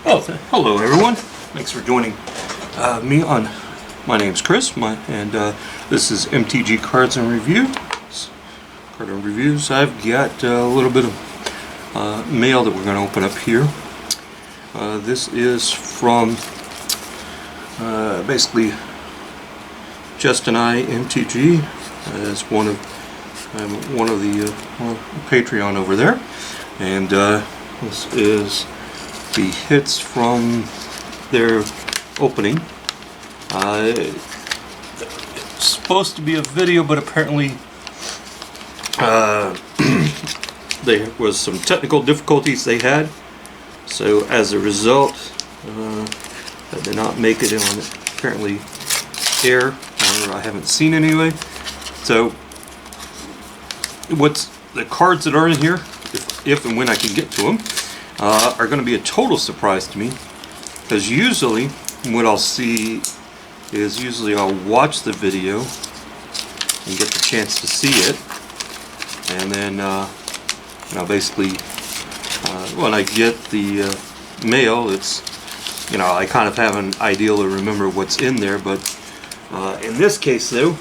Hello everyone. Thanks for joining me on. My name's Chris, and this is MTG Cardz and Card and Reviews. I've got a little bit of mail that we're going to open up here. This is from basically Just and I MTG as one of the Patreon over there, and this is the hits from their opening. It's supposed to be a video, but apparently there was some technical difficulties they had, so as a result I did not make it on apparently air, or I haven't seen it anyway. So what's the cards that are in here, if and when I can get to them, are going to be a total surprise to me, because usually what I'll see is I'll watch the video and get the chance to see it, and then basically when I get the mail, it's I kind of have an idea to remember what's in there, but in this case though,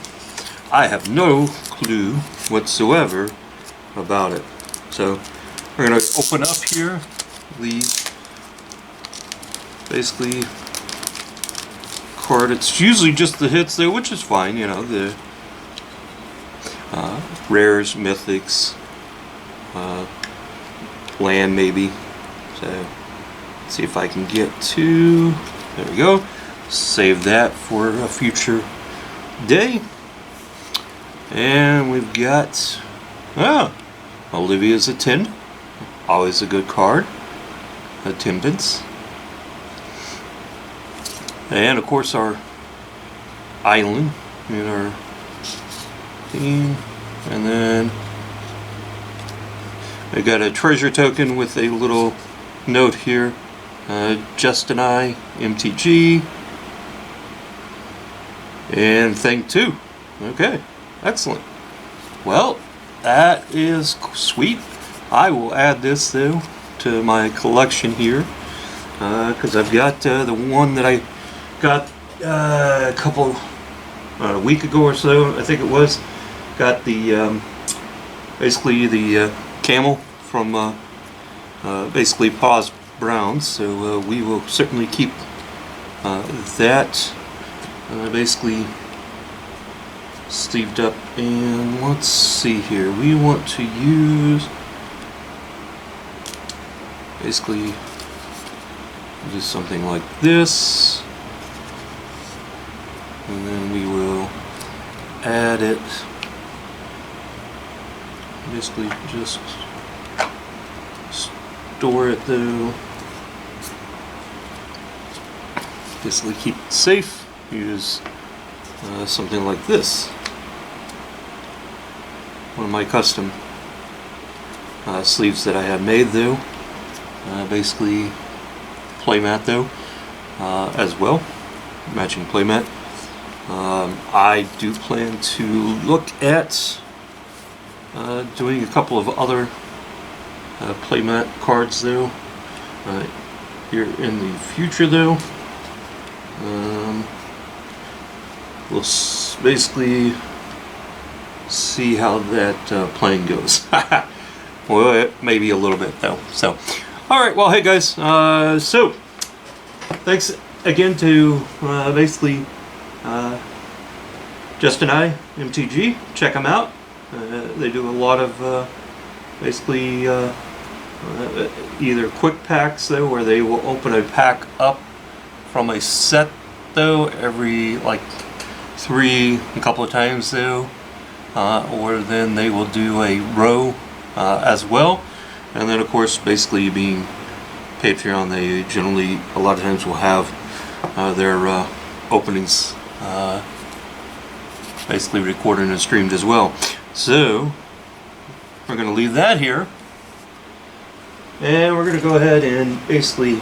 I have no clue whatsoever about it. So we're going to open up here the basically card. It's usually just the hits there, which is fine, the rares, mythics, land maybe. So let's see if I can get to, there we go, save that for a future day. And we've got Olivia's a 10, always a good card. Attendance, and of course our island in our theme, and then I got a treasure token with a little note here, Just and I MTG, and thing 2. Okay, excellent. Well, that is sweet. I will add this though to my collection here, because I've got the one that I got a week ago or so, I think it was. Got the basically the camel from basically Paws Browns, so we will certainly keep that basically sleeved up. And let's see here, we want to use basically do something like this, and then we will add it, basically just store it though, basically keep it safe. Use something like this, one of my custom sleeves that I had made though, basically playmat though, as well, matching playmat. I do plan to look at doing a couple of other playmat cards though here in the future though. We'll basically see how that playing goes. Well, maybe a little bit though. So alright, well hey guys, so thanks again to basically Just and I MTG. Check them out. They do a lot of basically either quick packs though, where they will open a pack up from a set though every like a couple of times though, or then they will do a row as well. And then of course, basically being Patreon, they generally a lot of times will have their openings basically recorded and streamed as well. So we're going to leave that here, and we're going to go ahead and basically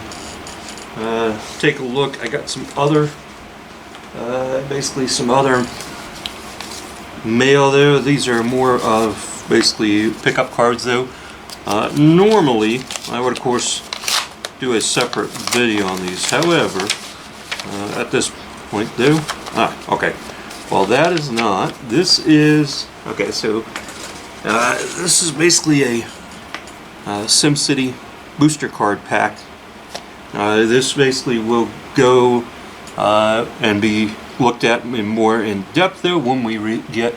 take a look. I got some other basically some other mail there. These are more of basically pickup cards though. Normally I would of course do a separate video on these. However, at this point though, okay, well that is not, this is, okay, so this is basically a SimCity booster card pack. This basically will go and be looked at more in depth though when we get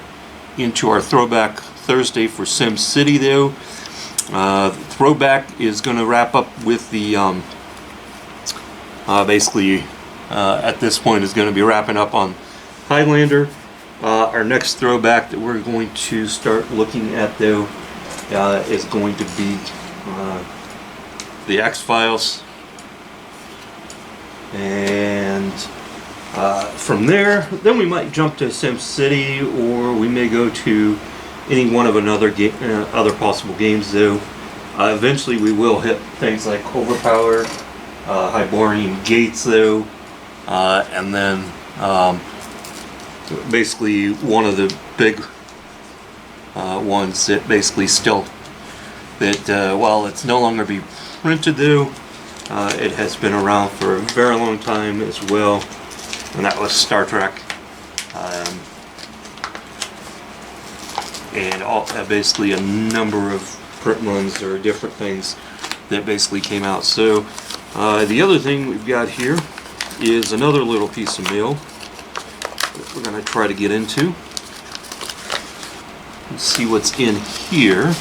into our Throwback Thursday for SimCity though. Throwback is going to wrap up with the basically at this point is going to be wrapping up on Highlander. Our next throwback that we're going to start looking at though is going to be the X-Files, and from there then we might jump to SimCity, or we may go to any one of other possible games though. Eventually we will hit things like Overpower, Hyborian Gates though, and then basically one of the big ones that basically still, that while it's no longer be printed though, it has been around for a very long time as well, and that was Star Trek. And basically a number of print runs or different things that basically came out. So the other thing we've got here is another little piece of mail that we're going to try to get into. Let's see what's in here.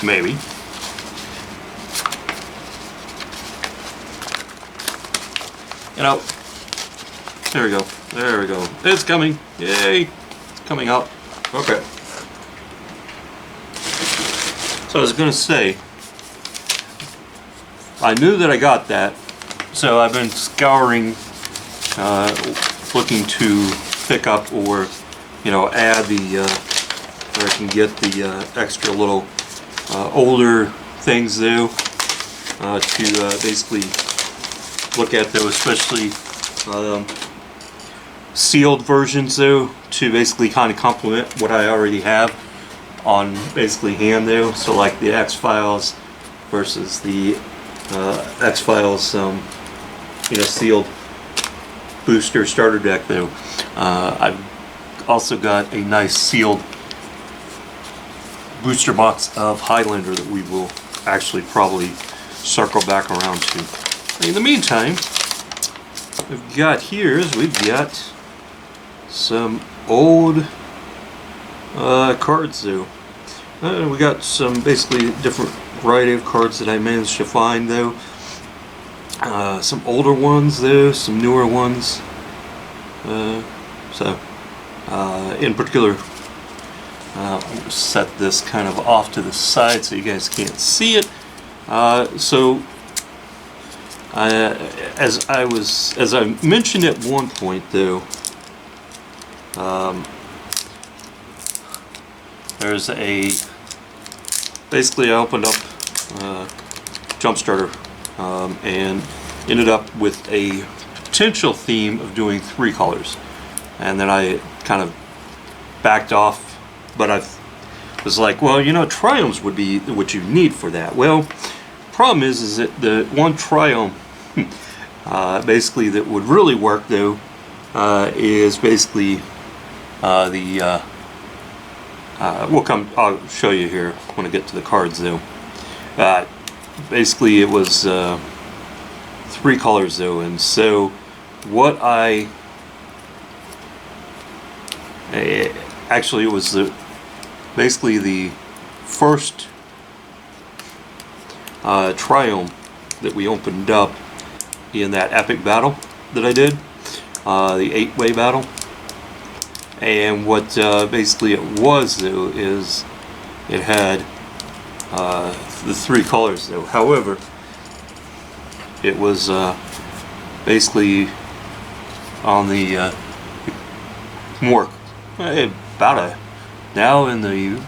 Maybe. You know, there we go. There we go. It's coming. Yay! It's coming out. Okay. So I was going to say, I knew that I got that, so I've been scouring, looking to pick up or, you know, add the, where I can get the extra little older things though, to basically look at those, especially sealed versions though, to basically kind of complement what I already have on basically hand though. So like the X-Files versus the X-Files you know, sealed booster starter deck though. I've also got a nice sealed booster box of Highlander that we will actually probably circle back around to. In the meantime, we've got here is we've got some old cards though. We got some basically different variety of cards that I managed to find though. Some older ones though, some newer ones. In particular, I'll set this kind of off to the side so you guys can't see it. As I mentioned at one point though, there's basically I opened up Jumpstarter and ended up with a potential theme of doing 3 colors, and then I kind of backed off, but I was like, well, you know, triumphs would be what you need for that. Well, problem is that the one triumph basically that would really work though is basically I'll show you here when I get to the cards though. Basically it was 3 colors though, and so what actually it was basically the first triumph that we opened up in that epic battle that I did, the 8-way battle. And what basically it was though is it had the 3 colors though. However, it was basically on the more about now in the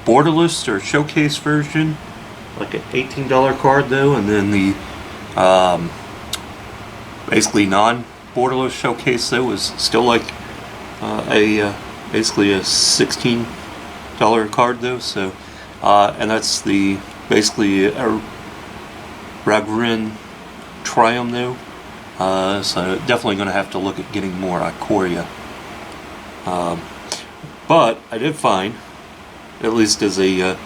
borderless or showcase version, like an $18 card though, and then the basically non-borderless showcase though was still like basically a $16 card though. So and that's the basically a Ragrin Triumph now. So definitely going to have to look at getting more Ikoria. But I did find, at least as a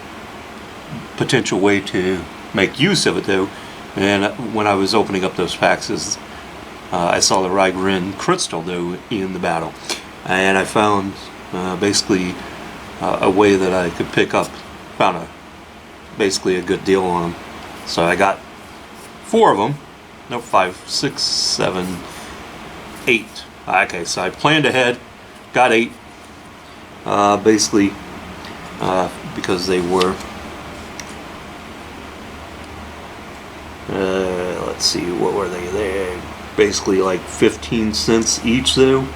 potential way to make use of it though, and when I was opening up those packs, I saw the Ragrin Crystal though in the battle, and I found basically a way that I could pick up, found basically a good deal on them. So I got 4 of them. No, 5, 6, 7, 8. Okay, so I planned ahead, got 8. Basically, because they were, let's see, what were they? They basically like 15 cents each though.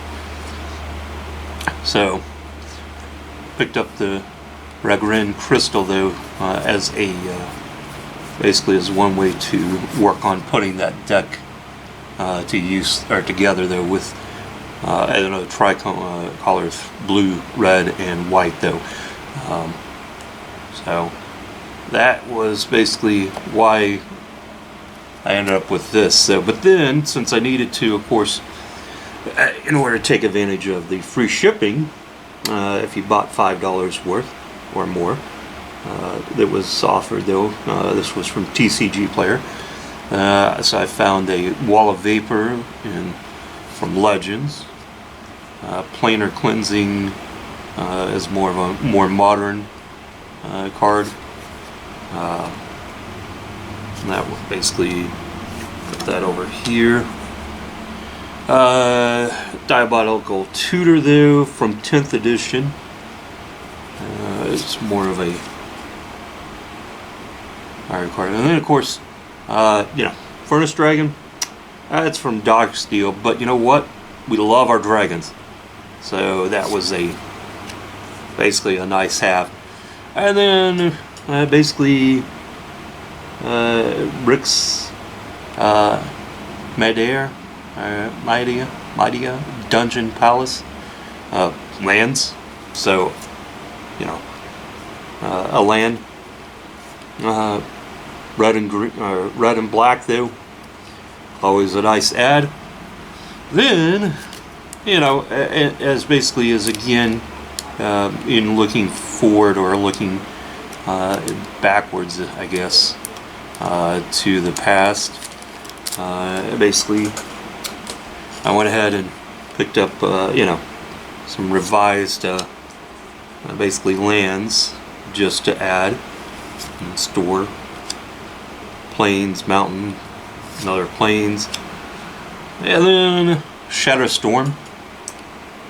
So, picked up the Ragrin Crystal though as a basically as one way to work on putting that deck to use or together though with I don't know, tricolors, blue, red, and white though. So that was basically why I ended up with this. So, but then since I needed to, of course, in order to take advantage of the free shipping, if you bought $5 worth or more, that was offered though. This was from TCG Player. So I found a Wall of Vapor from Legends. Planar Cleansing is more of a more modern card. And that will basically put that over here. Diabolical Tutor though from 10th edition. It's more of a iron card, and then of course, you know, Furnace Dragon. It's from Dark Steel, but you know what? We love our dragons, so that was basically a nice have. And then basically Rick's Medea Dungeon Palace lands. So you know, a land, red and green, red and black though. Always a nice add. Then, you know, as basically as again in looking forward or looking backwards, I guess, to the past. Basically, I went ahead and picked up, you know, some revised, basically lands just to add and store. Plains, mountain, another plains, and then Shadow Storm.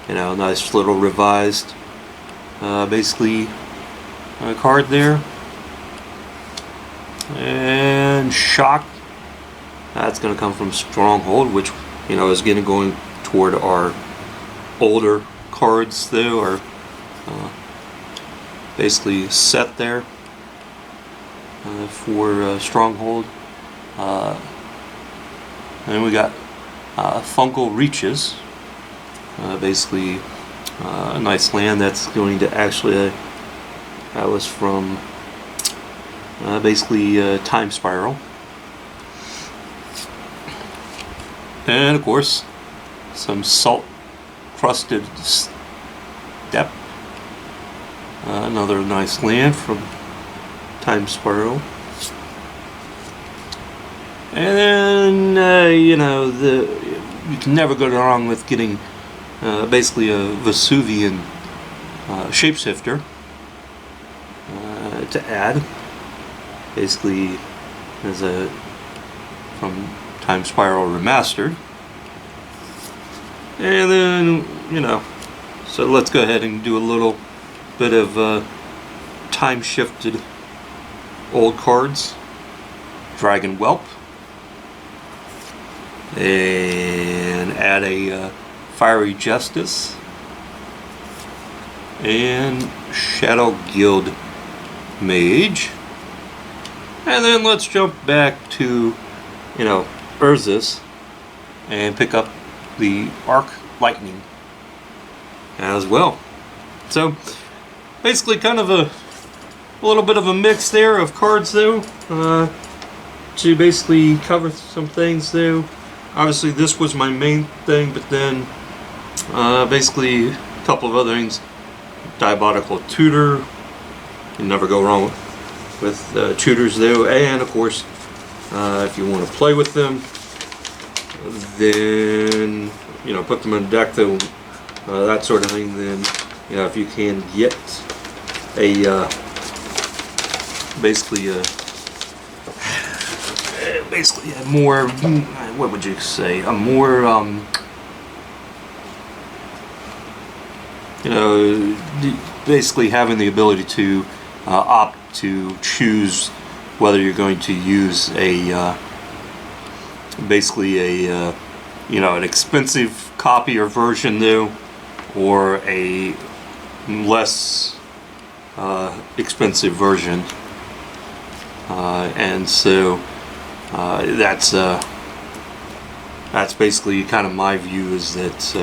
You know, nice little revised, basically, card there. And Shock. That's going to come from Stronghold, which, you know, is going toward our older cards though, or basically set there for Stronghold. And we got Fungal Reaches, basically a nice land that's going to actually, that was from basically Time Spiral. And of course, some salt crusted steppe. Another nice land from Time Spiral. And then, you know, you can never go wrong with getting basically a Vesuvian shapeshifter to add. Basically, as from Time Spiral Remastered. And then, you know, so let's go ahead and do a little bit of time shifted old cards. Dragon Whelp. And add a Fiery Justice. And Shadow Guild Mage. And then let's jump back to, you know, Urzus and pick up the Arc Lightning as well. So basically kind of a a little bit of a mix there of cards though, to basically cover some things though. Obviously this was my main thing, but then basically a couple of other things. Diabolical Tutor, you never go wrong with tutors though, and of course if you want to play with them, then you know, put them in a deck though, that sort of thing. Then you know, if you can get a basically a more, what would you say, a more you know, basically having the ability to opt to choose whether you're going to use a basically a you know, an expensive copy or version though, or a less expensive version, and so that's basically kind of my view, is that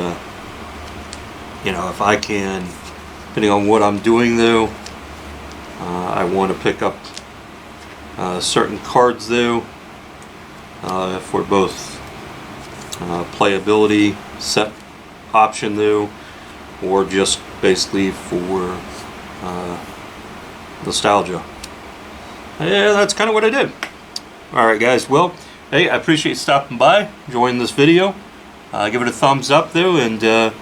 you know, if I can, depending on what I'm doing though, I want to pick up certain cards though, for both playability, set option though, or just basically for nostalgia. Yeah, that's kind of what I did. Alright guys, well, hey, I appreciate you stopping by, enjoying this video. Give it a thumbs up though, and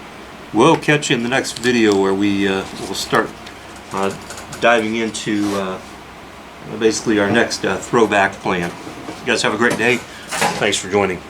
we'll catch you in the next video where we'll start diving into basically our next throwback plan. You guys have a great day. Thanks for joining.